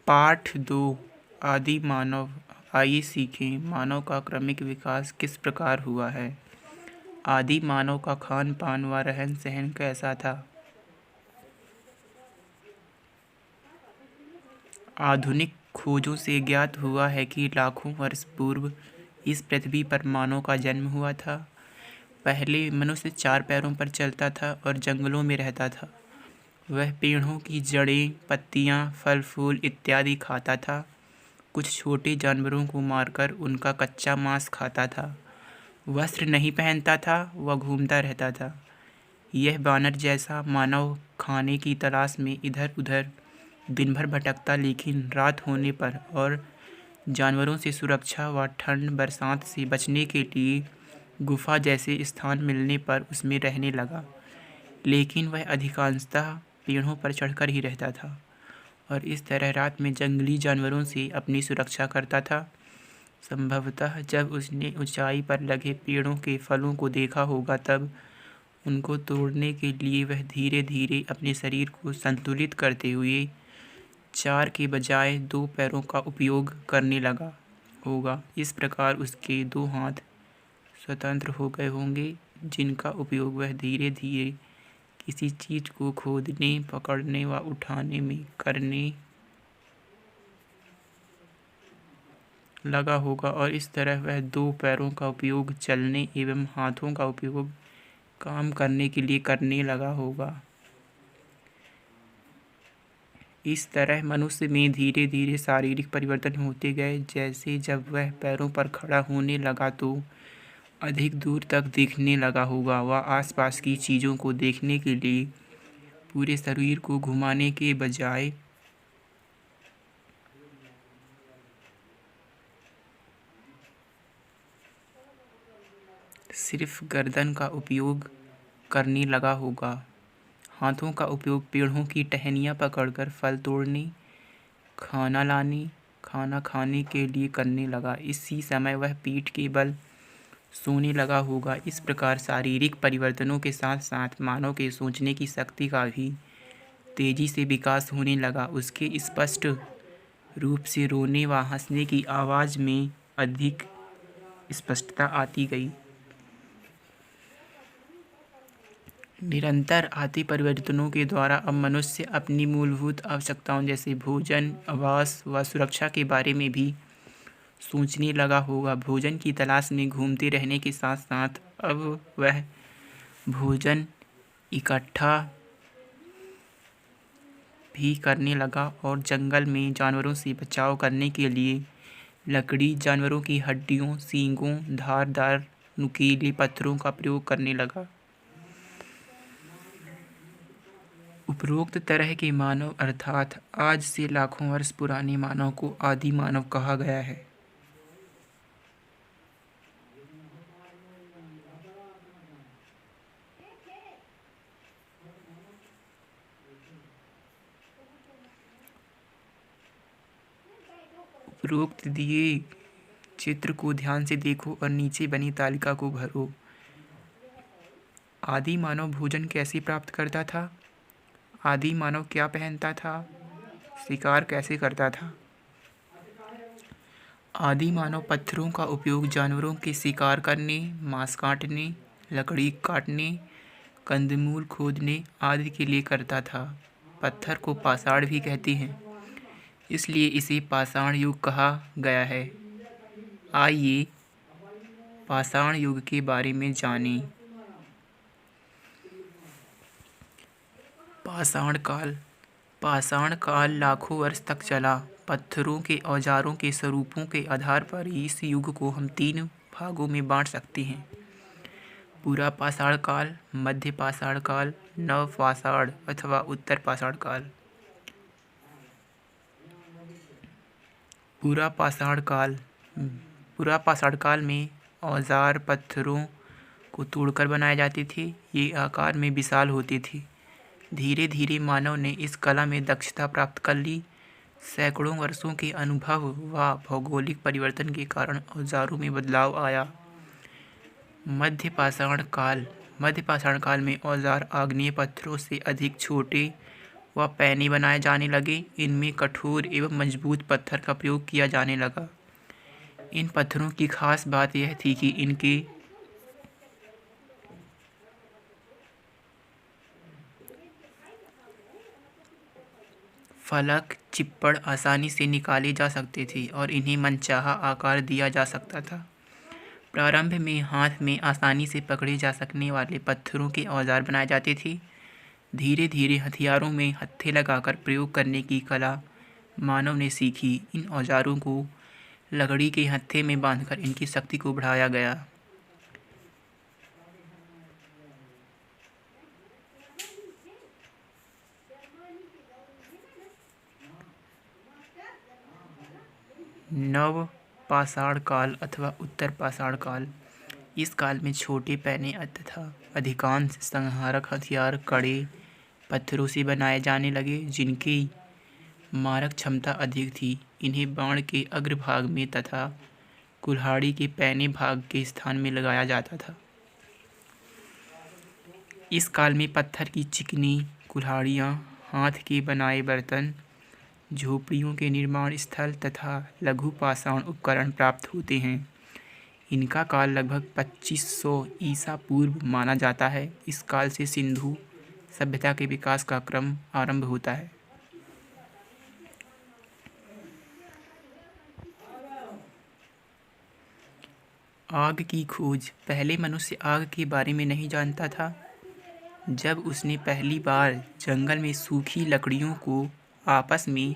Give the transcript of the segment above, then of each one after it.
पाठ 2 आदि मानव। आइए सीखें मानव का क्रमिक विकास किस प्रकार हुआ है। आदि मानव का खान पान व रहन सहन कैसा था। आधुनिक खोजों से ज्ञात हुआ है कि लाखों वर्ष पूर्व इस पृथ्वी पर मानव का जन्म हुआ था। पहले मनुष्य 4 पैरों पर चलता था और जंगलों में रहता था। वह पेड़ों की जड़ें, पत्तियां, फल फूल इत्यादि खाता था। कुछ छोटे जानवरों को मारकर उनका कच्चा मांस खाता था। वस्त्र नहीं पहनता था, वह घूमता रहता था। यह वानर जैसा मानव खाने की तलाश में इधर उधर दिन भर भटकता, लेकिन रात होने पर और जानवरों से सुरक्षा व ठंड बरसात से बचने के लिए गुफा जैसे स्थान मिलने पर उसमें रहने लगा। लेकिन वह अधिकांशतः पेड़ों पर चढ़कर ही रहता था और इस तरह रात में जंगली जानवरों से अपनी सुरक्षा करता था। संभवतः जब उसने ऊंचाई पर लगे पेड़ों के फलों को देखा होगा, तब उनको तोड़ने के लिए वह धीरे धीरे अपने शरीर को संतुलित करते हुए 4 के बजाय 2 पैरों का उपयोग करने लगा होगा। इस प्रकार उसके 2 हाथ स्वतंत्र हो गए होंगे, जिनका उपयोग वह धीरे धीरे किसी चीज को खोदने, पकड़ने व उठाने में करने लगा होगा, और इस तरह वह 2 पैरों का उपयोग चलने एवं हाथों का उपयोग काम करने के लिए करने लगा होगा। इस तरह मनुष्य में धीरे धीरे शारीरिक परिवर्तन होते गए। जैसे जब वह पैरों पर खड़ा होने लगा तो अधिक दूर तक देखने लगा होगा। वह आसपास की चीज़ों को देखने के लिए पूरे शरीर को घुमाने के बजाय सिर्फ गर्दन का उपयोग करने लगा होगा। हाथों का उपयोग पेड़ों की टहनियाँ पकड़कर फल तोड़ने, खाना लाने, खाना खाने के लिए करने लगा। इसी समय वह पीठ के बल सोने लगा होगा। इस प्रकार शारीरिक परिवर्तनों के साथ साथ मानव के सोचने की शक्ति का भी तेजी से विकास होने लगा। उसके स्पष्ट रूप से रोने व हंसने की आवाज़ में अधिक स्पष्टता आती गई। निरंतर आते परिवर्तनों के द्वारा अब मनुष्य अपनी मूलभूत आवश्यकताओं जैसे भोजन, आवास व सुरक्षा के बारे में भी सोचने लगा होगा। भोजन की तलाश में घूमते रहने के साथ साथ अब वह भोजन इकट्ठा भी करने लगा और जंगल में जानवरों से बचाव करने के लिए लकड़ी, जानवरों की हड्डियों, सींगों, धारदार नुकीले पत्थरों का प्रयोग करने लगा। उपरोक्त तरह के मानव अर्थात आज से लाखों वर्ष पुराने मानव को आदि मानव कहा गया है। उपरोक्त दिए चित्र को ध्यान से देखो और नीचे बनी तालिका को भरो। आदि मानव भोजन कैसे प्राप्त करता था? आदि मानव क्या पहनता था? शिकार कैसे करता था? आदि मानव पत्थरों का उपयोग जानवरों के शिकार करने, मांस काटने, लकड़ी काटने, कंदमूल खोदने आदि के लिए करता था। पत्थर को पाषाण भी कहते हैं, इसलिए इसे पाषाण युग कहा गया है। आइए पाषाण युग के बारे में जानें। पाषाण काल लाखों वर्ष तक चला। पत्थरों के औजारों के स्वरूपों के आधार पर इस युग को हम 3 भागों में बांट सकते हैं: पूरा पाषाण काल, मध्य पाषाण काल, नव पाषाण अथवा उत्तर पाषाण काल। पूरा पाषाण काल में औजार पत्थरों को तोड़कर बनाए जाते थे। ये आकार में विशाल होते थे। धीरे धीरे मानव ने इस कला में दक्षता प्राप्त कर ली। सैकड़ों वर्षों के अनुभव व भौगोलिक परिवर्तन के कारण औजारों में बदलाव आया। मध्य पाषाण काल में औजार आग्नेय पत्थरों से अधिक छोटे व पैने बनाए जाने लगे। इनमें कठोर एवं मजबूत पत्थर का प्रयोग किया जाने लगा। इन पत्थरों की खास बात यह थी कि इनके फलक चिप्पड़ आसानी से निकाले जा सकते थे और इन्हें मनचाहा आकार दिया जा सकता था। प्रारंभ में हाथ में आसानी से पकड़े जा सकने वाले पत्थरों के औजार बनाए जाते थे। धीरे धीरे हथियारों में हत्थे लगाकर प्रयोग करने की कला मानव ने सीखी। इन औजारों को लकड़ी के हत्थे में बांधकर इनकी शक्ति को बढ़ाया गया। नव पाषाण काल अथवा उत्तर पाषाण काल। इस काल में छोटे पैने तथा अधिकांश संहारक हथियार कड़े पत्थरों से बनाए जाने लगे, जिनकी मारक क्षमता अधिक थी। इन्हें बाण के अग्रभाग में तथा कुल्हाड़ी के पैने भाग के स्थान में लगाया जाता था। इस काल में पत्थर की चिकनी कुल्हाड़ियाँ, हाथ के बनाए बर्तन, झोपड़ियों के निर्माण स्थल तथा लघु पाषाण उपकरण प्राप्त होते हैं। इनका काल लगभग 2500 ईसा पूर्व माना जाता है। इस काल से सिंधु सभ्यता के विकास का क्रम आरंभ होता है। आग की खोज। पहले मनुष्य आग के बारे में नहीं जानता था। जब उसने पहली बार जंगल में सूखी लकड़ियों को आपस में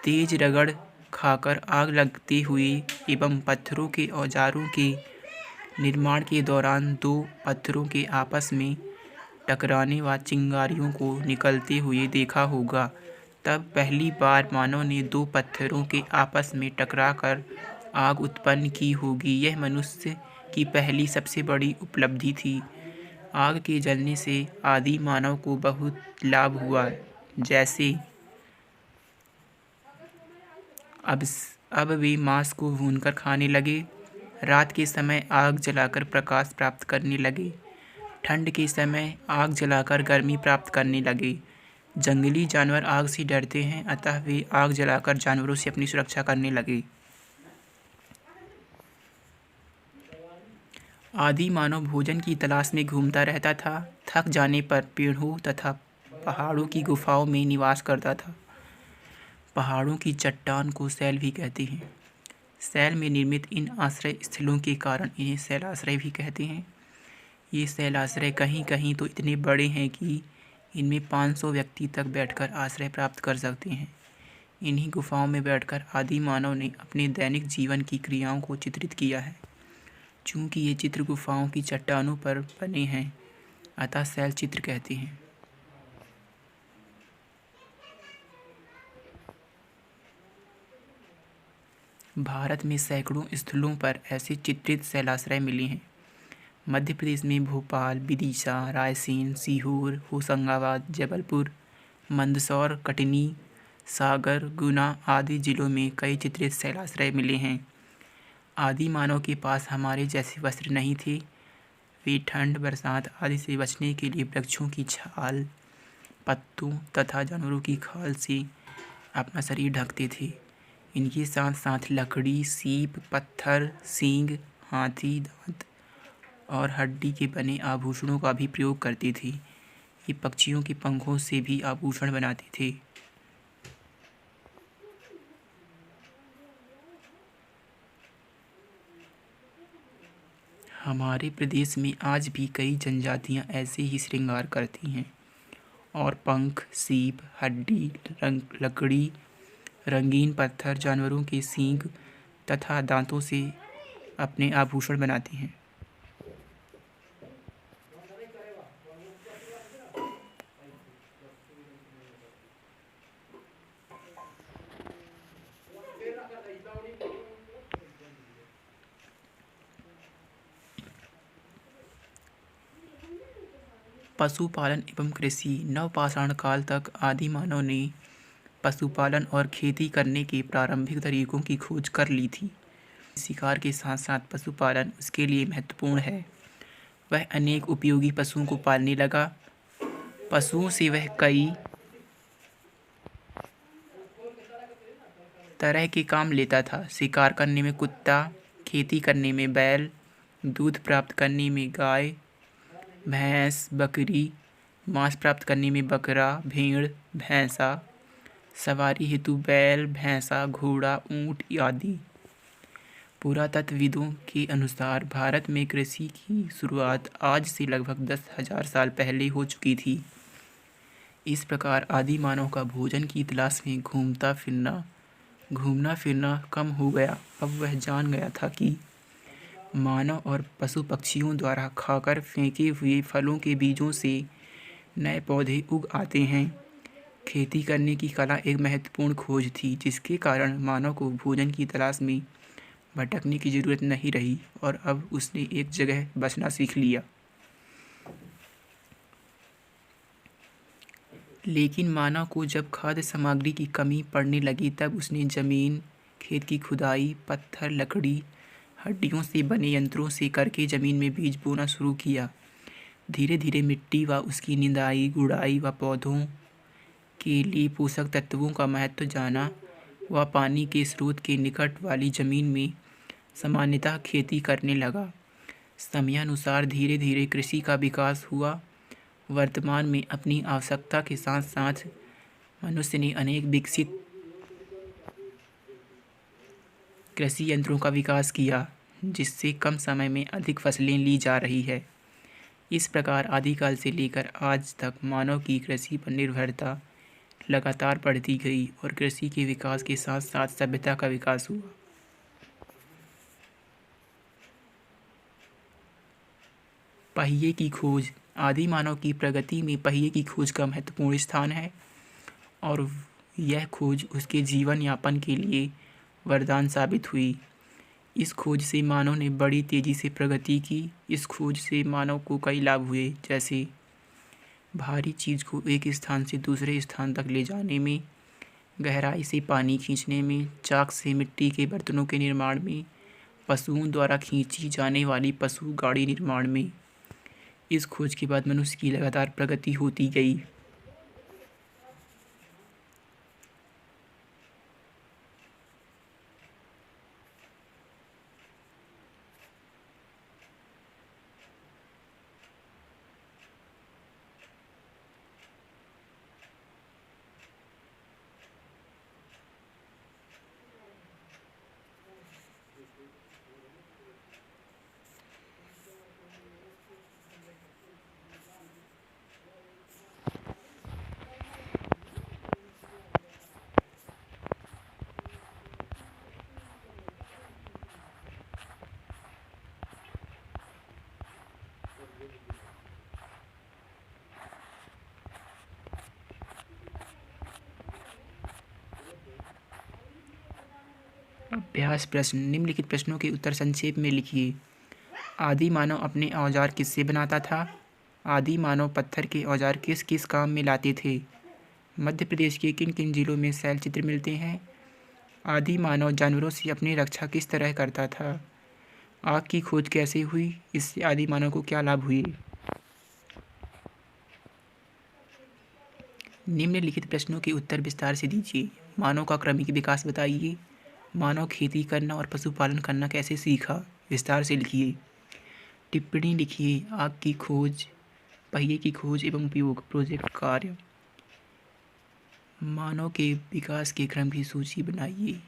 तेज रगड़ खाकर आग लगते हुए एवं पत्थरों के औजारों के निर्माण के दौरान दो पत्थरों के आपस में टकराने व चिंगारियों को निकलते हुए देखा होगा, तब पहली बार मानव ने दो पत्थरों के आपस में टकराकर आग उत्पन्न की होगी। यह मनुष्य की पहली सबसे बड़ी उपलब्धि थी। आग के जलने से आदि मानव को बहुत लाभ हुआ, जैसे अब वे मांस को भूनकर खाने लगे, रात के समय आग जलाकर प्रकाश प्राप्त करने लगे, ठंड के समय आग जलाकर गर्मी प्राप्त करने लगे। जंगली जानवर आग से डरते हैं, अतः वे आग जलाकर जानवरों से अपनी सुरक्षा करने लगे। आदि मानव भोजन की तलाश में घूमता रहता था। थक जाने पर पेड़ों तथा पहाड़ों की गुफाओं में निवास करता था। पहाड़ों की चट्टान को शैल भी कहते हैं। शैल में निर्मित इन आश्रय स्थलों के कारण इन्हें शैलाश्रय भी कहते हैं। ये शैलाश्रय कहीं कहीं तो इतने बड़े हैं कि इनमें 500 व्यक्ति तक बैठकर आश्रय प्राप्त कर सकते हैं। इन्हीं गुफाओं में बैठकर आदि मानव ने अपने दैनिक जीवन की क्रियाओं को चित्रित किया है। चूँकि ये चित्र गुफाओं की चट्टानों पर बने हैं, अतः शैल चित्र कहते हैं। भारत में सैकड़ों स्थलों पर ऐसे चित्रित शैलाश्रय मिले हैं। मध्य प्रदेश में भोपाल, विदिशा, रायसेन, सीहोर, होशंगाबाद, जबलपुर, मंदसौर, कटनी, सागर, गुना आदि जिलों में कई चित्रित शैलाश्रय मिले हैं। आदि मानव के पास हमारे जैसे वस्त्र नहीं थे। वे ठंड, बरसात आदि से बचने के लिए वृक्षों की छाल, पत्तों तथा जानवरों की खाल से अपना शरीर ढकते थे। इनके साथ साथ लकड़ी, सीप, पत्थर, सींग, हाथी दांत और हड्डी के बने आभूषणों का भी प्रयोग करते थे। ये पक्षियों के पंखों से भी आभूषण बनाते थे। हमारे प्रदेश में आज भी कई जनजातियां ऐसे ही श्रृंगार करती हैं और पंख, सीप, हड्डी, लकड़ी, रंगीन पत्थर, जानवरों के सींग तथा दांतों से अपने आभूषण बनाती हैं। पशुपालन एवं कृषि। नवपाषाण काल तक आदि मानव ने पशुपालन और खेती करने के प्रारंभिक तरीकों की खोज कर ली थी। शिकार के साथ साथ पशुपालन उसके लिए महत्वपूर्ण है। वह अनेक उपयोगी पशुओं को पालने लगा। पशुओं से वह कई तरह के काम लेता था। शिकार करने में कुत्ता, खेती करने में बैल, दूध प्राप्त करने में गाय, भैंस, बकरी, मांस प्राप्त करने में बकरा, भेड़, भैंसा, सवारी हेतु बैल, भैंसा, घोड़ा, ऊँट आदि। पुरातत्वविदों के अनुसार भारत में कृषि की शुरुआत आज से लगभग 10,000 साल पहले हो चुकी थी। इस प्रकार आदि मानव का भोजन की तलाश में घूमना फिरना कम हो गया। अब वह जान गया था कि मानव और पशु पक्षियों द्वारा खाकर फेंके हुए फलों के बीजों से नए पौधे उग आते हैं। खेती करने की कला एक महत्वपूर्ण खोज थी, जिसके कारण मानव को भोजन की तलाश में भटकने की ज़रूरत नहीं रही और अब उसने एक जगह बसना सीख लिया। लेकिन मानव को जब खाद्य सामग्री की कमी पड़ने लगी तब उसने ज़मीन, खेत की खुदाई, पत्थर, लकड़ी, हड्डियों से बने यंत्रों से करके ज़मीन में बीज बोना शुरू किया। धीरे धीरे मिट्टी व उसकी निंदाई, गुड़ाई व पौधों के लिए पोषक तत्वों का महत्व जाना व पानी के स्रोत के निकट वाली ज़मीन में सामान्यतः खेती करने लगा। समयानुसार धीरे धीरे कृषि का विकास हुआ। वर्तमान में अपनी आवश्यकता के साथ साथ मनुष्य ने अनेक विकसित कृषि यंत्रों का विकास किया, जिससे कम समय में अधिक फसलें ली जा रही है। इस प्रकार आदिकाल से लेकर आज तक मानव की कृषि पर निर्भरता लगातार बढ़ती गई और कृषि के विकास के साथ साथ सभ्यता का विकास हुआ। पहिए की खोज। आदि मानव की प्रगति में पहिए की खोज का महत्वपूर्ण स्थान है और यह खोज उसके जीवन यापन के लिए वरदान साबित हुई। इस खोज से मानव ने बड़ी तेज़ी से प्रगति की। इस खोज से मानव को कई लाभ हुए, जैसे भारी चीज़ को एक स्थान से दूसरे स्थान तक ले जाने में, गहराई से पानी खींचने में, चाक से मिट्टी के बर्तनों के निर्माण में, पशुओं द्वारा खींची जाने वाली पशु गाड़ी निर्माण में। इस खोज के बाद मनुष्य की लगातार प्रगति होती गई। अभ्यास प्रश्न। निम्नलिखित प्रश्नों के उत्तर संक्षेप में लिखिए। आदि मानव अपने औजार किससे बनाता था? आदि मानव पत्थर के औजार किस किस काम में लाते थे? मध्य प्रदेश के किन किन जिलों में शैल चित्र मिलते हैं? आदि मानव जानवरों से अपनी रक्षा किस तरह करता था? आग की खोज कैसे हुई? इससे आदि मानव को क्या लाभ हुए? निम्नलिखित प्रश्नों के उत्तर विस्तार से दीजिए। मानव का क्रमिक विकास बताइए। मानव खेती करना और पशुपालन करना कैसे सीखा? विस्तार से लिखिए। टिप्पणी लिखिए। आग की खोज, पहिए की खोज एवं उपयोग, प्रोजेक्ट कार्य। मानव के विकास के क्रम की सूची बनवाइए।